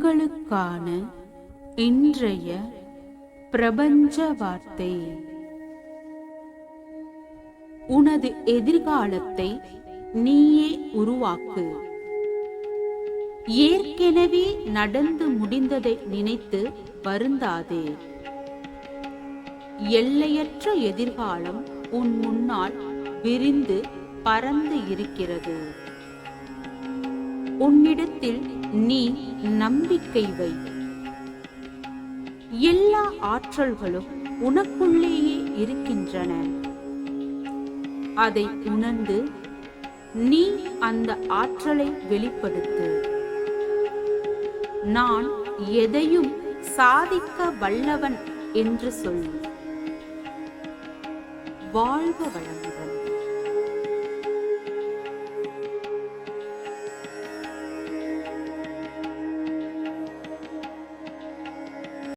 உங்களுக்கான இன்றைய பிரபஞ்ச வார்த்தை. உனது எதிர்காலத்தை நீயே உருவாக்கு. ஏற்கனவே நடந்து முடிந்ததை நினைத்து வருந்தாதே. எல்லையற்ற எதிர்காலம் உன் முன்னால் விரிந்து பறந்து இருக்கிறது. உன்னிடத்தில் நீ நம்பிக்கை வை. எல்லா ஆற்றல்களும் உனக்குள்ளேயே இருக்கின்றன. அதை உணர்ந்து நீ அந்த ஆற்றலை வெளிப்படுத்து. நான் எதையும் சாதிக்க வல்லவன் என்று சொல். வாழ்க வளமுடன்.